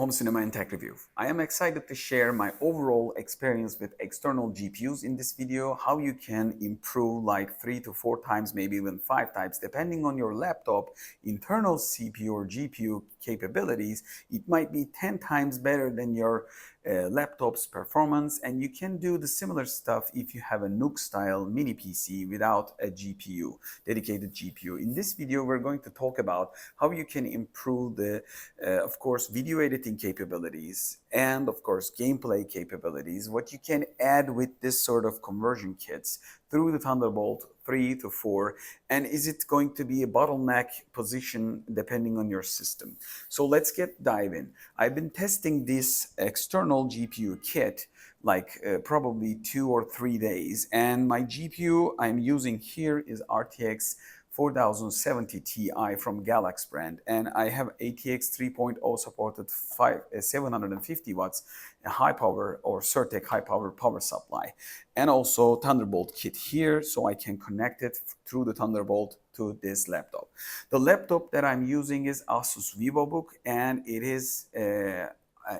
Home Cinema and Tech Review. I am excited to share my overall experience with external GPUs in this video, how you can improve like 3 to 4 times, maybe even 5 times, depending on your laptop, internal CPU or GPU capabilities. It might be 10 times better than your laptop's performance, and you can do the similar stuff if you have a NUC style mini PC without a GPU, dedicated GPU. In this video, we're going to talk about how you can improve the, of course, video editing capabilities and, of course, gameplay capabilities, what you can add with this sort of conversion kits through the Thunderbolt 3 to 4, and is it going to be a bottleneck position depending on your system? So let's dive in. I've been testing this external GPU kit like probably 2 or 3 days, and my GPU I'm using here is RTX 4070 Ti from Galax brand, and I have ATX 3.0 supported 750 watts high power or Certec high power supply, and also Thunderbolt kit here, so I can connect it through the Thunderbolt to this laptop. The laptop that I'm using is Asus VivoBook, and it is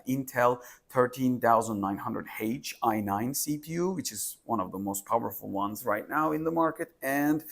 Intel 13900H i9 CPU, which is one of the most powerful ones right now in the market, and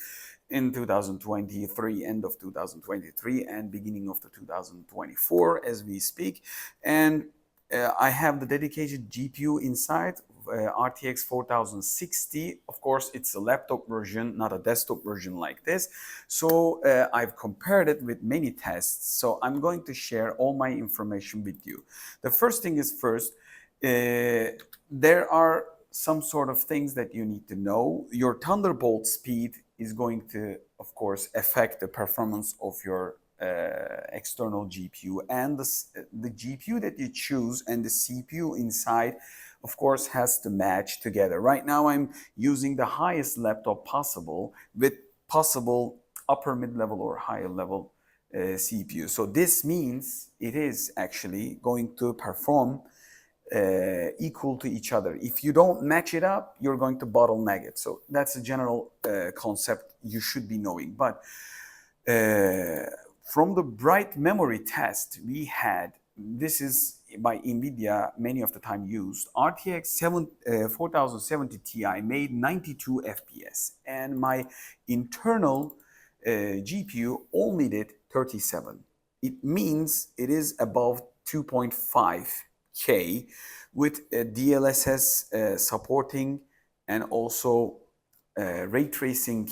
in 2023, end of 2023 and beginning of the 2024 as we speak. And I have the dedicated GPU inside, RTX 4060. Of course, it's a laptop version, not a desktop version like this. So I've compared it with many tests. So I'm going to share all my information with you. The first thing is first, there are some sort of things that you need to know. Your Thunderbolt speed is going to, of course, affect the performance of your external GPU, and the GPU that you choose and the CPU inside, of course, has to match together. Right now I'm using the highest laptop possible with possible upper mid-level or higher level CPU. So this means it is actually going to perform equal to each other. If you don't match it up, you're going to bottleneck it. So that's a general concept you should be knowing. But from the bright memory test we had, this is by NVIDIA many of the time used, RTX 4070 Ti made 92 FPS, and my internal GPU only did 37. It means it is above 2.5K with DLSS supporting, and also ray tracing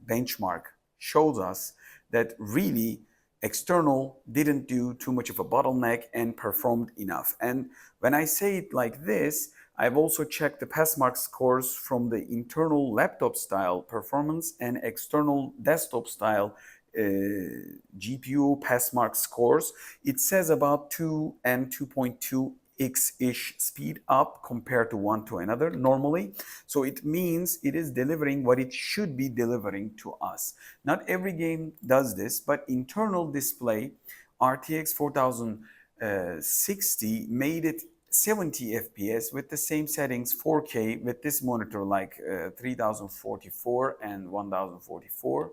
benchmark shows us that really external didn't do too much of a bottleneck and performed enough. And when I say it like this, I've also checked the passmark scores from the internal laptop style performance and external desktop style GPU passmark scores. It says about 2 and 2.2x-ish speed up compared to one to another normally. So it means it is delivering what it should be delivering to us. Not every game does this, but internal display RTX 4060 made it 70 FPS with the same settings, 4K with this monitor like 3044 and 1044.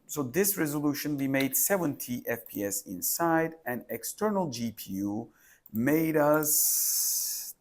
So this resolution we made 70 FPS inside, and external GPU made us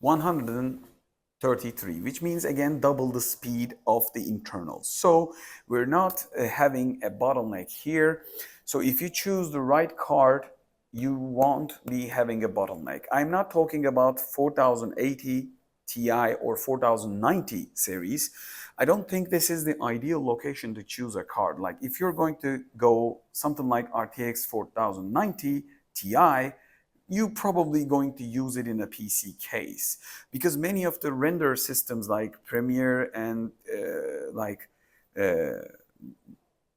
133, which means again double the speed of the internal. So we're not having a bottleneck here. So if you choose the right card, you won't be having a bottleneck. I'm not talking about 4080 Ti or 4090 series. I don't think this is the ideal location to choose a card. Like if you're going to go something like RTX 4090 Ti, you're probably going to use it in a PC case, because many of the render systems like Premiere and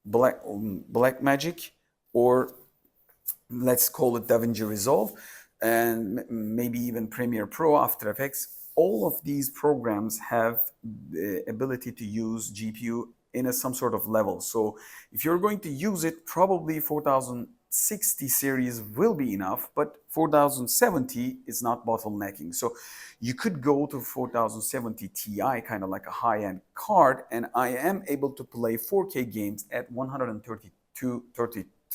Blackmagic, or let's call it DaVinci Resolve, and maybe even Premiere Pro, After Effects, all of these programs have the ability to use GPU in some sort of level. So if you're going to use it, probably 4060 series will be enough, but 4070 is not bottlenecking. So you could go to 4070 Ti, kind of like a high-end card, and I am able to play 4K games at 132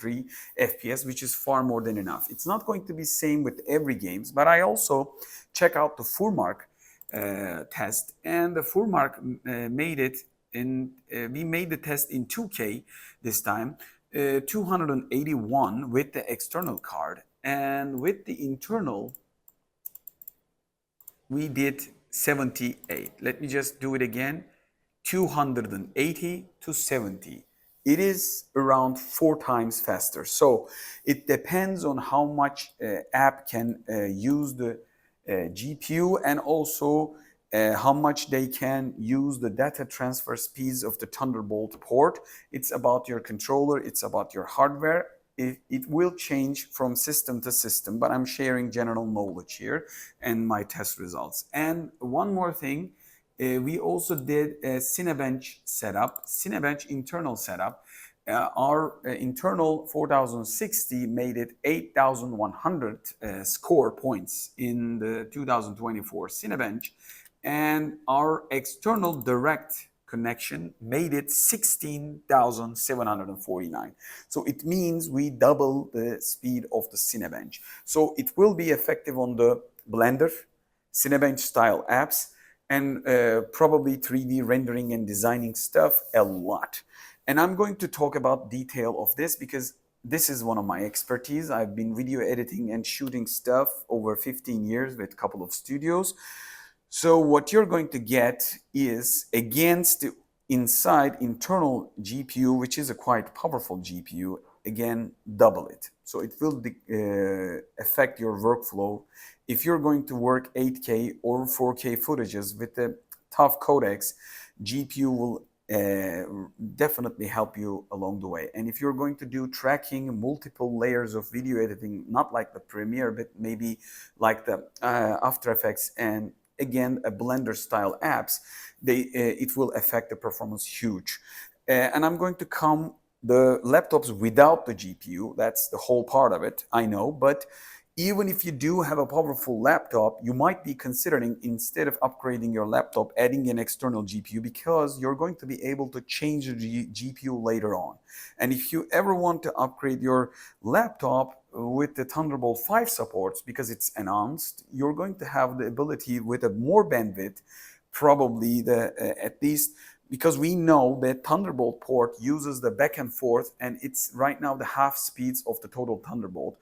3 FPS, which is far more than enough. It's not going to be same with every games, but I also check out the Furmark test, and the Furmark made it in, we made the test in 2K this time, 281 with the external card, and with the internal we did 78. Let me just do it again. 280 to 70. It is around 4 times faster. So it depends on how much app can use the GPU, and also how much they can use the data transfer speeds of the Thunderbolt port. It's about your controller, it's about your hardware. It will change from system to system, but I'm sharing general knowledge here and my test results. And one more thing, we also did a Cinebench setup, Cinebench internal setup. Our internal 4060 made it 8100 score points in the 2024 Cinebench, and our external direct connection made it 16,749. So it means we double the speed of the Cinebench. So it will be effective on the Blender, Cinebench style apps, and probably 3D rendering and designing stuff a lot. And I'm going to talk about detail of this because this is one of my expertise. I've been video editing and shooting stuff over 15 years with a couple of studios. So what you're going to get is, against the inside internal GPU, which is a quite powerful GPU, again, double it. So it will affect your workflow. If you're going to work 8K or 4K footages with the tough codecs, GPU will definitely help you along the way. And if you're going to do tracking multiple layers of video editing, not like the Premiere, but maybe like the After Effects and again a Blender style apps, it will affect the performance huge. And I'm going to come the laptops without the GPU. That's the whole part of it, I know, but even if you do have a powerful laptop, you might be considering, instead of upgrading your laptop, adding an external GPU, because you're going to be able to change the GPU later on. And if you ever want to upgrade your laptop with the Thunderbolt 5 supports, because it's announced, you're going to have the ability with a more bandwidth, probably at least, because we know that Thunderbolt port uses the back and forth, and it's right now the half speeds of the total Thunderbolt.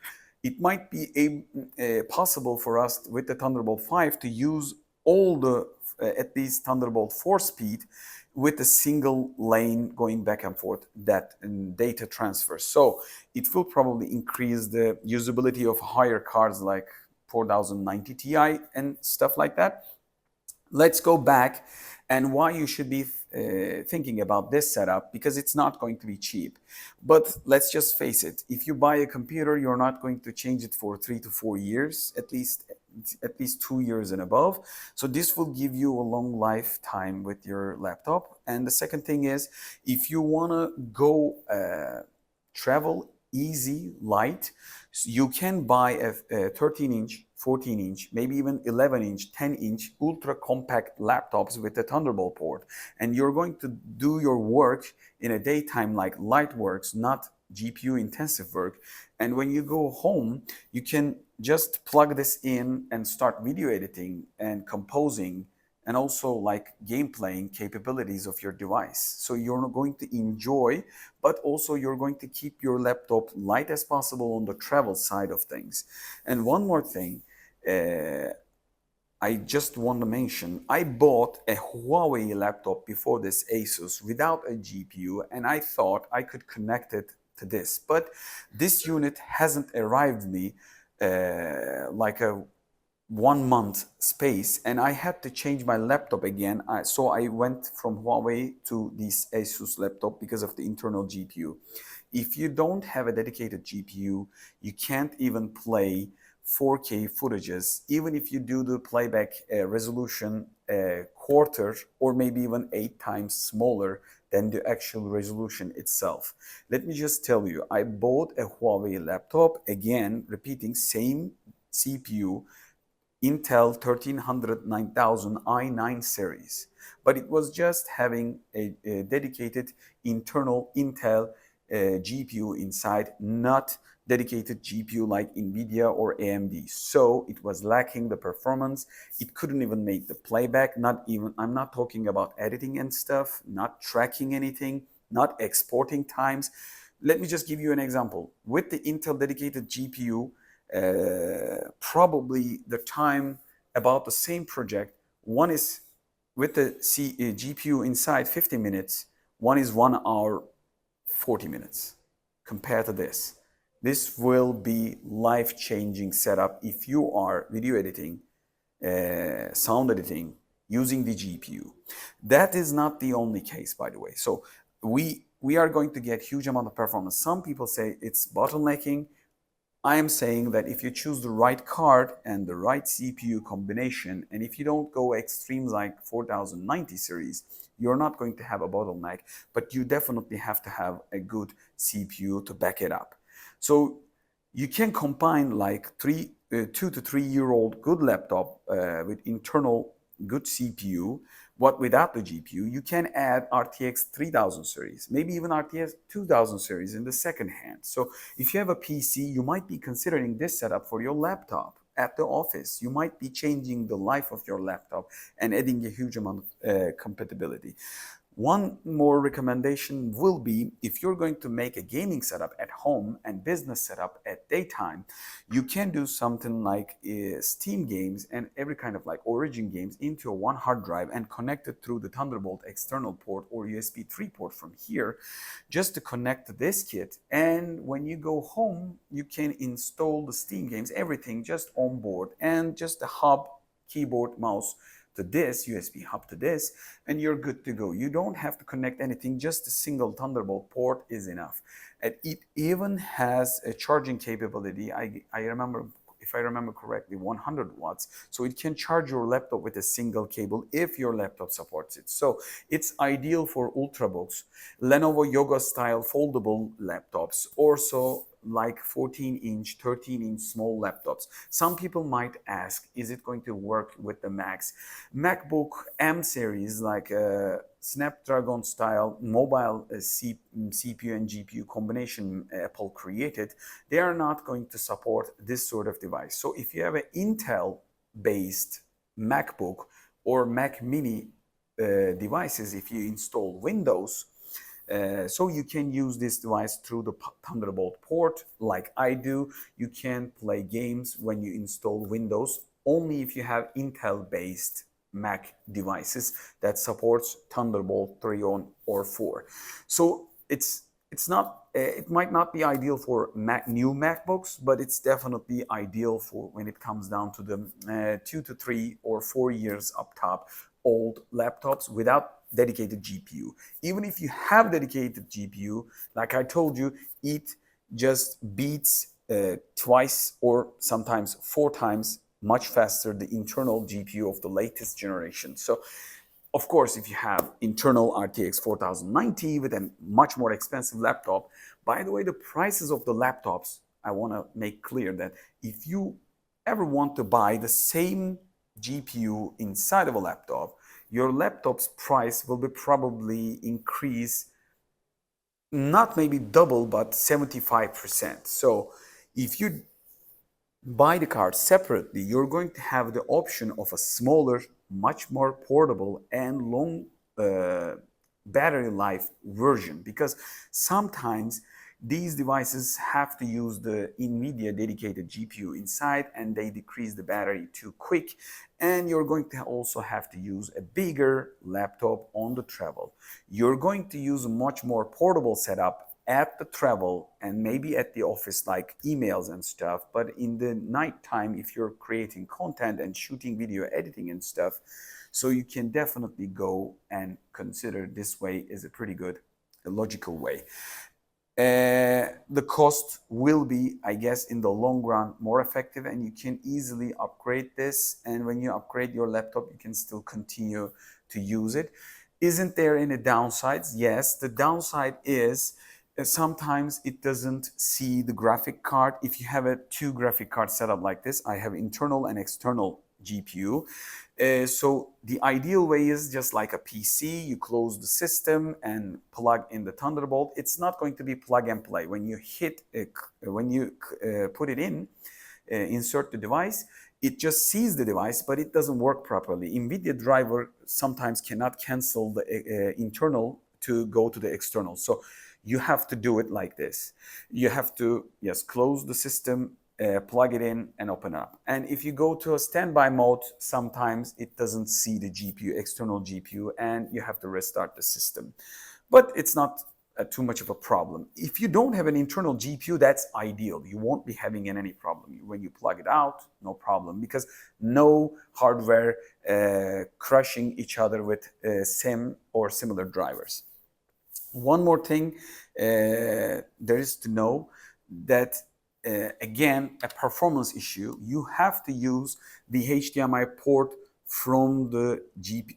It might be possible for us with the Thunderbolt 5 to use all the, at least Thunderbolt 4 speed with a single lane going back and forth, that data transfer. So it will probably increase the usability of higher cards like 4090 Ti and stuff like that. Let's go back and why you should be thinking about this setup, because it's not going to be cheap. But let's just face it, if you buy a computer, you're not going to change it for 3 to 4 years, at least 2 years and above. So this will give you a long lifetime with your laptop. And the second thing is, if you want to go travel easy, light, you can buy a 13-inch, 14-inch, maybe even 11-inch, 10-inch ultra compact laptops with a Thunderbolt port. And you're going to do your work in a daytime like light works, not GPU intensive work. And when you go home, you can just plug this in and start video editing and composing, and also like game playing capabilities of your device. So you're not going to enjoy, but also you're going to keep your laptop light as possible on the travel side of things. And one more thing, I just want to mention, I bought a Huawei laptop before this, Asus, without a GPU, and I thought I could connect it to this. But this unit hasn't arrived me like a 1 month space, and I had to change my laptop again. So I went from Huawei to this Asus laptop because of the internal GPU. If you don't have a dedicated GPU, you can't even play 4K footages, even if you do the playback resolution quarter or maybe even 8 times smaller than the actual resolution itself. Let me just tell you, I bought a Huawei laptop, again, repeating, same CPU, Intel 1300 9000 i9 series, but it was just having a dedicated internal Intel GPU inside, not dedicated GPU like NVIDIA or AMD. So it was lacking the performance. It couldn't even make the playback, not even, I'm not talking about editing and stuff, not tracking anything, not exporting times. Let me just give you an example. With the Intel dedicated GPU, probably the time about the same project, one is with the GPU inside 50 minutes, one is 1 hour 40 minutes compared to this. This will be life-changing setup if you are video editing, sound editing, using the GPU. That is not the only case, by the way. So we are going to get huge amount of performance. Some people say it's bottlenecking. I am saying that if you choose the right card and the right CPU combination, and if you don't go extremes like 4090 series, you're not going to have a bottleneck, but you definitely have to have a good CPU to back it up. So you can combine like 2 to 3 year old good laptop with internal good CPU, but without the GPU. You can add RTX 3000 series, maybe even RTX 2000 series in the second hand. So if you have a PC, you might be considering this setup for your laptop at the office. You might be changing the life of your laptop and adding a huge amount of compatibility. One more recommendation will be, if you're going to make a gaming setup at home and business setup at daytime, you can do something like Steam games and every kind of like Origin games into a one hard drive and connect it through the Thunderbolt external port or USB 3 port from here, just to connect to this kit. And when you go home, you can install the Steam games, everything just on board, and just the hub, keyboard, mouse to this, USB hub to this, and you're good to go. You don't have to connect anything, just a single Thunderbolt port is enough. And it even has a charging capability. I remember, if I remember correctly, 100 watts. So it can charge your laptop with a single cable if your laptop supports it. So it's ideal for Ultrabooks, Lenovo Yoga style foldable laptops, also like 14-inch, 13-inch small laptops. Some people might ask, is it going to work with the Macs? MacBook M series, like Snapdragon style mobile CPU and GPU combination Apple created, they are not going to support this sort of device. So if you have an Intel based MacBook or Mac mini devices, if you install Windows, so you can use this device through the Thunderbolt port like I do. You can play games when you install Windows only if you have Intel based Mac devices that supports Thunderbolt 3 or 4. So it's not, it might not be ideal for new MacBooks, but it's definitely ideal for when it comes down to the 2 to 3 or 4 years up top old laptops without dedicated GPU. Even if you have dedicated GPU, like I told you, it just beats twice or sometimes 4 times much faster the internal GPU of the latest generation. So of course, if you have internal RTX 4090 with a much more expensive laptop, by the way, the prices of the laptops, I want to make clear that if you ever want to buy the same GPU inside of a laptop, your laptop's price will be probably increase, not maybe double, but 75%. So if you buy the card separately, you're going to have the option of a smaller, much more portable and long battery life version, because sometimes these devices have to use the NVIDIA dedicated GPU inside and they decrease the battery too quick, and you're going to also have to use a bigger laptop on the travel. You're going to use a much more portable setup at the travel and maybe at the office, like emails and stuff, but in the night time, if you're creating content and shooting video editing and stuff, so you can definitely go and consider this way is a pretty good, logical way. The cost will be, I guess, in the long run more effective, and you can easily upgrade this, and when you upgrade your laptop you can still continue to use it. Isn't there any downsides? Yes, the downside is sometimes it doesn't see the graphic card. If you have a 2 graphic card setup like this, I have internal and external GPU. So the ideal way is just like a PC, you close the system and plug in the Thunderbolt. It's not going to be plug and play. When you put it in, insert the device, it just sees the device, but it doesn't work properly. NVIDIA driver sometimes cannot cancel the internal to go to the external. So you have to do it like this. You have to, yes, close the system, plug it in and open up. And if you go to a standby mode, sometimes it doesn't see the GPU, external GPU, and you have to restart the system. But it's not too much of a problem. If you don't have an internal GPU, that's ideal. You won't be having any problem. When you plug it out, no problem, because no hardware crushing each other with same or similar drivers. One more thing there is to know that again, a performance issue, you have to use the HDMI port from the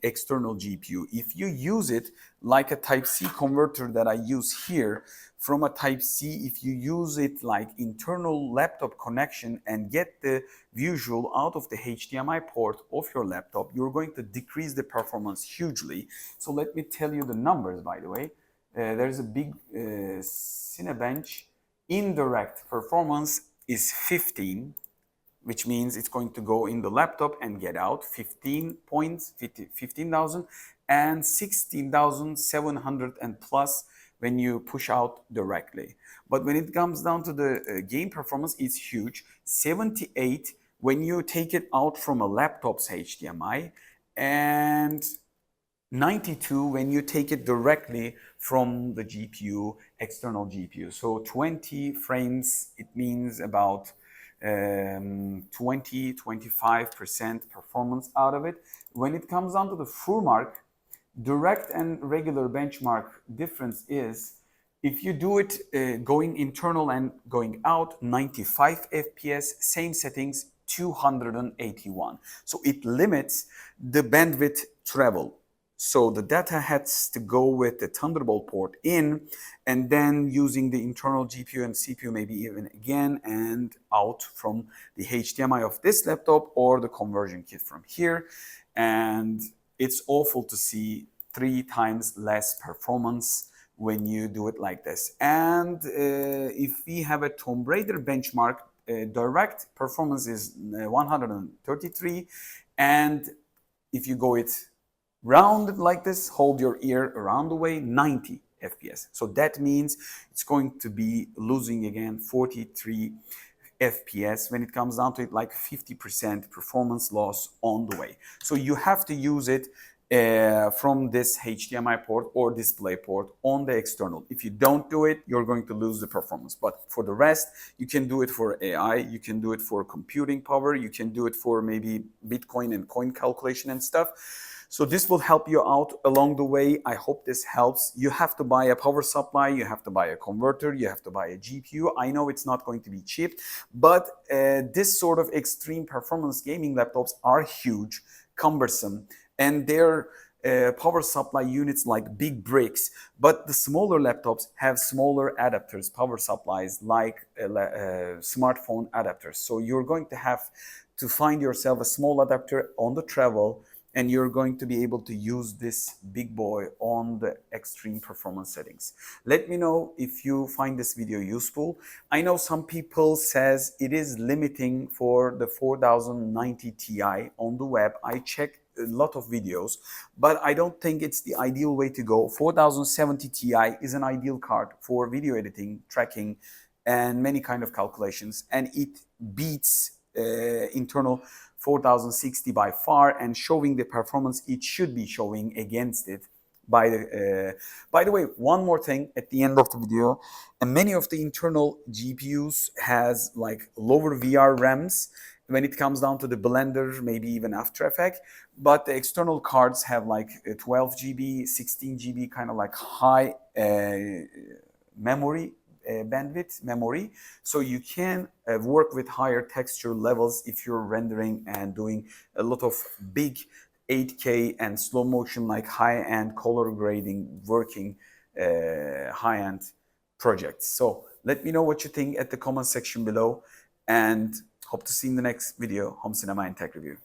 external GPU. If you use it like a Type-C converter that I use here, from a Type-C, if you use it like internal laptop connection and get the visual out of the HDMI port of your laptop, you're going to decrease the performance hugely. So let me tell you the numbers, by the way. There's a big Cinebench indirect performance is 15, which means it's going to go in the laptop and get out 15 points, 15,000 and 16,700 and plus when you push out directly. But when it comes down to the game performance, it's huge. 78 when you take it out from a laptop's HDMI, and 92 when you take it directly from the GPU, external GPU. So 20 frames, it means about 20-25% performance out of it. When it comes down to the full mark, direct and regular benchmark difference is, if you do it going internal and going out, 95 FPS, same settings, 281. So it limits the bandwidth travel. So the data has to go with the Thunderbolt port in, and then using the internal GPU and CPU maybe even again, and out from the HDMI of this laptop or the conversion kit from here. And it's awful to see 3 times less performance when you do it like this. And if we have a Tomb Raider benchmark, direct performance is 133, and if you go it round like this, hold your ear around the way, 90 FPS. So that means it's going to be losing again 43 FPS when it comes down to it, like 50% performance loss on the way. So you have to use it from this HDMI port or display port on the external. If you don't do it, you're going to lose the performance. But for the rest, you can do it for AI, you can do it for computing power, you can do it for maybe Bitcoin and coin calculation and stuff. So this will help you out along the way. I hope this helps. You have to buy a power supply, you have to buy a converter, you have to buy a GPU. I know it's not going to be cheap, but this sort of extreme performance gaming laptops are huge, cumbersome, and they're power supply units like big bricks. But the smaller laptops have smaller adapters, power supplies like smartphone adapters. So you're going to have to find yourself a small adapter on the travel, and you're going to be able to use this big boy on the extreme performance settings. Let me know if you find this video useful. I know some people says it is limiting for the 4090 Ti on the web. I checked a lot of videos, but I don't think it's the ideal way to go. 4070 Ti is an ideal card for video editing, tracking, and many kind of calculations, and it beats internal 4060 by far, and showing the performance it should be showing against it. By the way, one more thing at the end of the video, and many of the internal GPUs has like lower VR RAMs when it comes down to the Blender, maybe even After Effects, but the external cards have like 12 GB, 16 GB, kind of like high memory bandwidth memory, so you can work with higher texture levels if you're rendering and doing a lot of big 8K and slow motion, like high-end color grading, working high-end projects. So let me know what you think at the comment section below, and hope to see you in the next video, Home Cinema and Tech Review.